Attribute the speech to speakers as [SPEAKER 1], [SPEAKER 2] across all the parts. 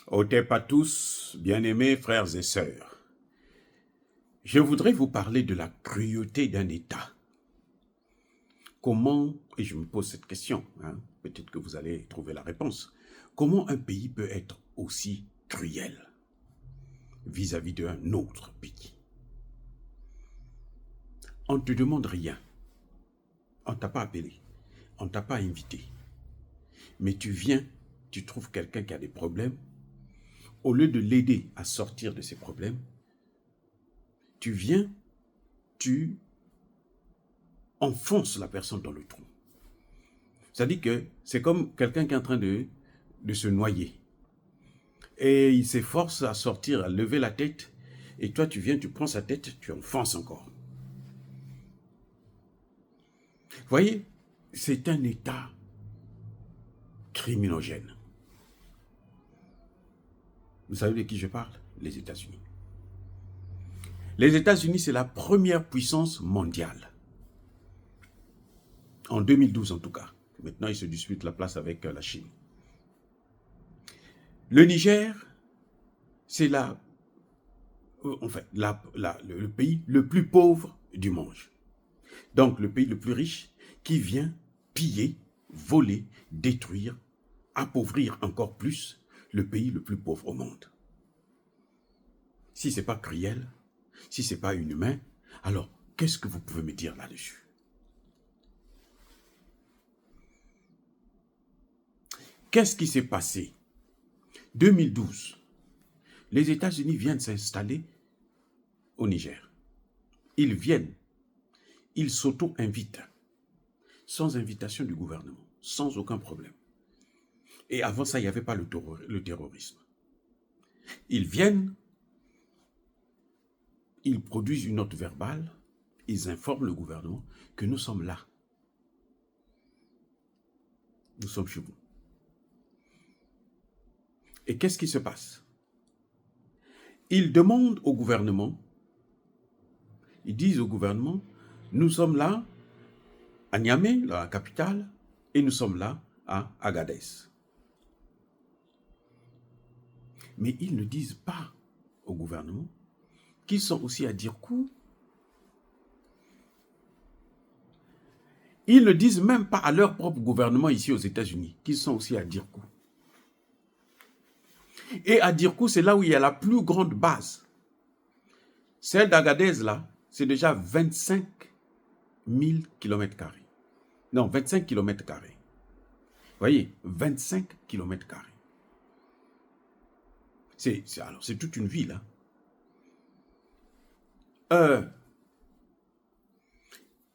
[SPEAKER 1] Otep à tous, bien-aimés frères et sœurs. Je voudrais vous parler de la cruauté d'un État. Comment, et je me pose cette question, peut-être que vous allez trouver la réponse, comment un pays peut être aussi cruel vis-à-vis d'un autre pays? On ne te demande rien, on ne t'a pas appelé, on ne t'a pas invité, mais tu viens, tu trouves quelqu'un qui a des problèmes, au lieu de l'aider à sortir de ses problèmes, tu viens, tu enfonces la personne dans le trou. C'est-à-dire que c'est comme quelqu'un qui est en train de se noyer. Et il s'efforce à sortir, à lever la tête, et toi tu viens, tu prends sa tête, tu enfonces encore. Vous voyez, c'est un État criminogène. Vous savez de qui je parle? Les États-Unis. Les États-Unis, c'est la première puissance mondiale. En 2012 en tout cas. Maintenant, ils se disputent la place avec la Chine. Le Niger, c'est le pays le plus pauvre du monde. Donc le pays le plus riche qui vient piller, voler, détruire, appauvrir encore plus le pays le plus pauvre au monde. Si ce n'est pas cruel, si ce n'est pas inhumain, alors qu'est-ce que vous pouvez me dire là-dessus? Qu'est-ce qui s'est passé? 2012, les États-Unis viennent s'installer au Niger. Ils viennent, ils s'auto-invitent, sans invitation du gouvernement, sans aucun problème. Et avant ça, il n'y avait pas le terrorisme. Ils viennent, ils produisent une note verbale, ils informent le gouvernement que nous sommes là. Nous sommes chez vous. Et qu'est-ce qui se passe? Ils demandent au gouvernement, ils disent au gouvernement, nous sommes là à Niamey, la capitale, et nous sommes là à Agadez. Mais ils ne disent pas au gouvernement qu'ils sont aussi à Dirkou. Ils ne disent même pas à leur propre gouvernement ici aux États-Unis qu'ils sont aussi à Dirkou. Et à Dirkou, c'est là où il y a la plus grande base. Celle d'Agadez, là, c'est déjà 25 000 km². Non, 25 km². Vous voyez, 25 km². C'est toute une ville.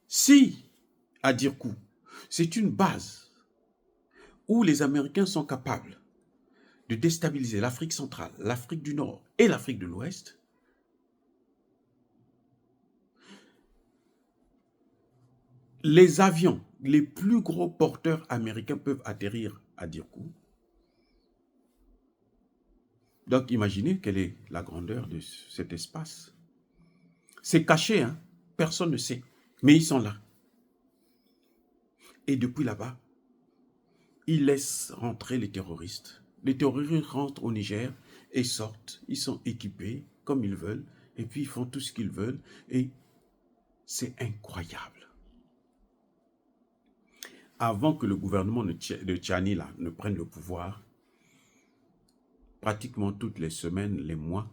[SPEAKER 1] Si, à Dirkou, c'est une base où les Américains sont capables de déstabiliser l'Afrique centrale, l'Afrique du Nord et l'Afrique de l'Ouest, les avions, les plus gros porteurs américains peuvent atterrir à Dirkou. Donc imaginez quelle est la grandeur de cet espace. C'est caché, personne ne sait, mais ils sont là. Et depuis là-bas, ils laissent rentrer les terroristes. Les terroristes rentrent au Niger et sortent. Ils sont équipés comme ils veulent et puis ils font tout ce qu'ils veulent et c'est incroyable. Avant que le gouvernement de Tchani ne prenne le pouvoir, pratiquement toutes les semaines, les mois,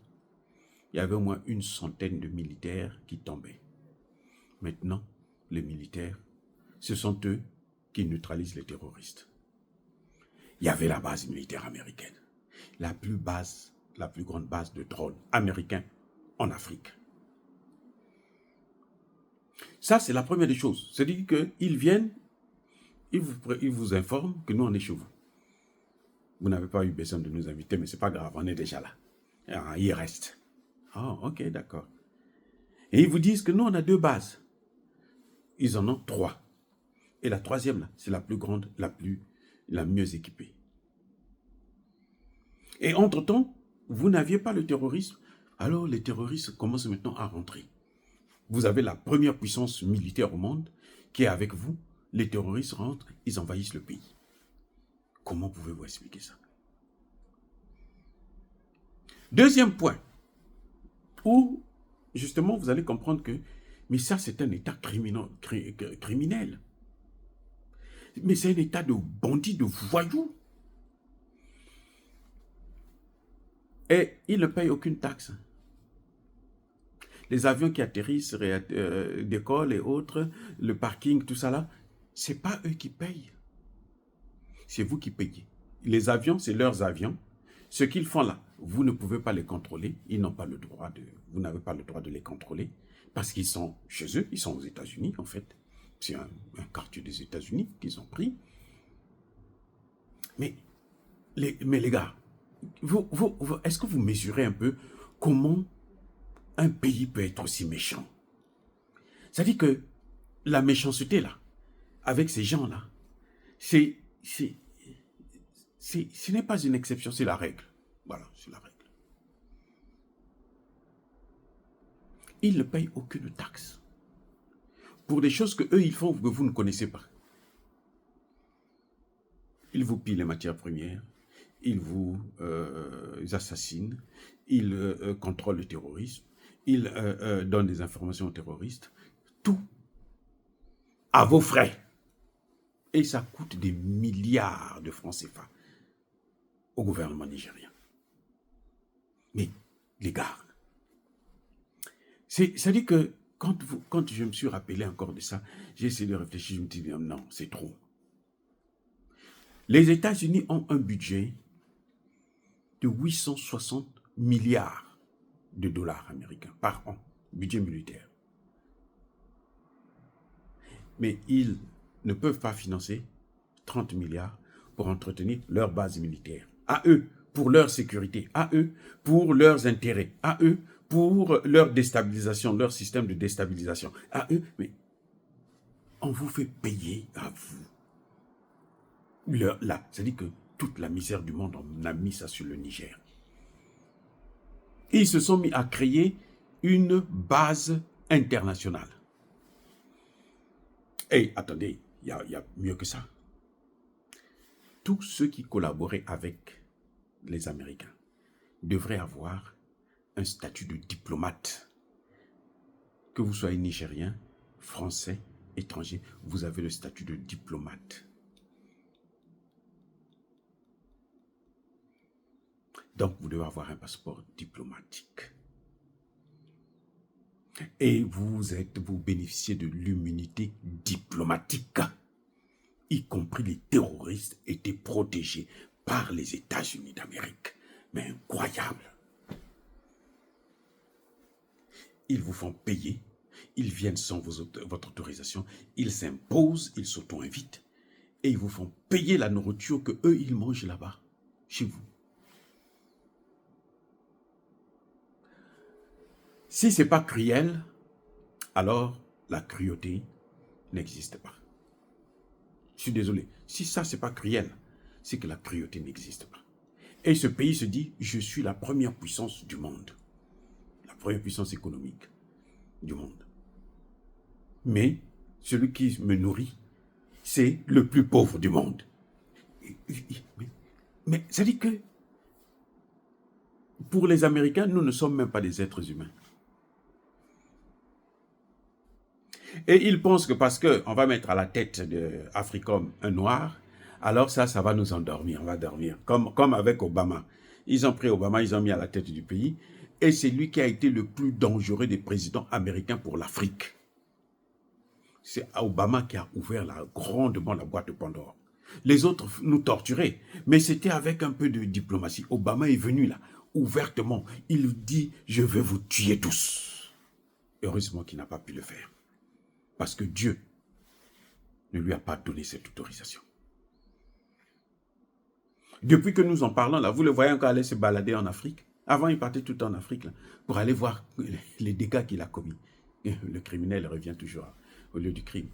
[SPEAKER 1] il y avait au moins une centaine de militaires qui tombaient. Maintenant, les militaires, ce sont eux qui neutralisent les terroristes. Il y avait la base militaire américaine, la plus grande base de drones américains en Afrique. Ça, c'est la première des choses. C'est-à-dire qu'ils viennent, ils vous informent que nous, on est chez vous. Vous n'avez pas eu besoin de nous inviter, mais ce n'est pas grave, on est déjà là. Il reste. Ah, ok, d'accord. Et ils vous disent que nous, on a 2 bases. Ils en ont 3. Et la 3e, là, c'est la plus grande, la mieux équipée. Et entre-temps, vous n'aviez pas le terrorisme, alors les terroristes commencent maintenant à rentrer. Vous avez la première puissance militaire au monde qui est avec vous. Les terroristes rentrent, ils envahissent le pays. Comment pouvez-vous expliquer ça? Deuxième point, où justement vous allez comprendre que, mais ça c'est un état criminel. Mais c'est un état de bandits, de voyous. Et ils ne payent aucune taxe. Les avions qui atterrissent, décollent et autres, le parking, tout ça là, ce n'est pas eux qui payent. C'est vous qui payez. Les avions, c'est leurs avions. Ce qu'ils font là, vous ne pouvez pas les contrôler. Ils n'ont pas le droit de... Vous n'avez pas le droit de les contrôler parce qu'ils sont chez eux, ils sont aux États-Unis en fait. C'est un quartier des États-Unis qu'ils ont pris. Mais les gars, est-ce que vous mesurez un peu comment un pays peut être aussi méchant? C'est-à-dire que la méchanceté là, avec ces gens-là, ce n'est pas une exception, c'est la règle. Voilà, c'est la règle. Ils ne payent aucune taxe pour des choses que eux ils font que vous ne connaissez pas. Ils vous pillent les matières premières, ils vous assassinent, ils contrôlent le terrorisme, ils donnent des informations aux terroristes, tout à vos frais. Et ça coûte des milliards de francs CFA au gouvernement nigérien. Mais les gars, c'est-à-dire que quand je me suis rappelé encore de ça, j'ai essayé de réfléchir, je me dis non, c'est trop. Les États-Unis ont un budget de 860 milliards de dollars américains par an, budget militaire. Mais ils ne peuvent pas financer 30 milliards pour entretenir leur base militaire. À eux, pour leur sécurité. À eux, pour leurs intérêts. À eux, pour leur déstabilisation, leur système de déstabilisation. À eux, mais on vous fait payer à vous. Là, c'est-à-dire que toute la misère du monde, on a mis ça sur le Niger. Et ils se sont mis à créer une base internationale. Et attendez, il y a mieux que ça. Tous ceux qui collaboraient avec les Américains devraient avoir un statut de diplomate. Que vous soyez nigérien, français, étranger, vous avez le statut de diplomate. Donc, vous devez avoir un passeport diplomatique. Et vous bénéficiez de l'immunité diplomatique. Y compris les terroristes étaient protégés par les États-Unis d'Amérique. Mais incroyable. Ils vous font payer, ils viennent sans votre autorisation, ils s'imposent, ils s'auto-invitent et ils vous font payer la nourriture que eux ils mangent là-bas, chez vous. Si ce n'est pas cruel, alors la cruauté n'existe pas. Je suis désolé. Si ça, ce n'est pas cruel, c'est que la cruauté n'existe pas. Et ce pays se dit, je suis la première puissance du monde. La première puissance économique du monde. Mais celui qui me nourrit, c'est le plus pauvre du monde. Mais ça dit que pour les Américains, nous ne sommes même pas des êtres humains. Et ils pensent que parce qu'on va mettre à la tête de Africom un noir, alors ça va nous endormir, on va dormir. Comme avec Obama. Ils ont pris Obama, ils ont mis à la tête du pays. Et c'est lui qui a été le plus dangereux des présidents américains pour l'Afrique. C'est Obama qui a ouvert grandement la boîte de Pandore. Les autres nous torturaient, mais c'était avec un peu de diplomatie. Obama est venu là, ouvertement. Il dit, je vais vous tuer tous. Heureusement qu'il n'a pas pu le faire. Parce que Dieu ne lui a pas donné cette autorisation. Depuis que nous en parlons, là, vous le voyez encore aller se balader en Afrique. Avant, il partait tout en Afrique là, pour aller voir les dégâts qu'il a commis. Le criminel revient toujours au lieu du crime.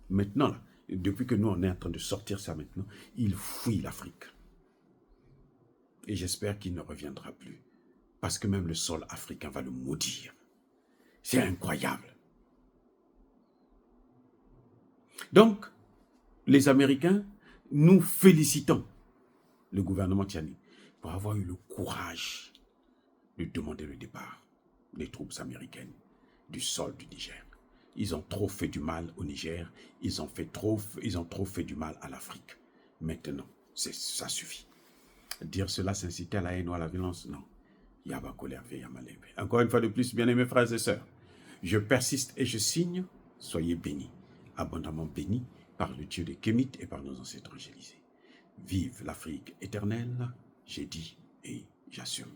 [SPEAKER 1] Maintenant, là, depuis que nous, on est en train de sortir ça maintenant, il fuit l'Afrique. Et j'espère qu'il ne reviendra plus. Parce que même le sol africain va le maudire. C'est incroyable. Donc, les Américains, nous félicitons le gouvernement Tiani pour avoir eu le courage de demander le départ des troupes américaines du sol du Niger. Ils ont trop fait du mal au Niger, ils ont trop fait du mal à l'Afrique. Maintenant, ça suffit. Dire cela, s'inciter à la haine ou à la violence, non. Yaba colère, Yamalembe. Encore une fois de plus, bien-aimés frères et sœurs, je persiste et je signe, soyez bénis, abondamment bénis par le Dieu des Kémites et par nos ancêtres angélisés. Vive l'Afrique éternelle, j'ai dit et j'assume.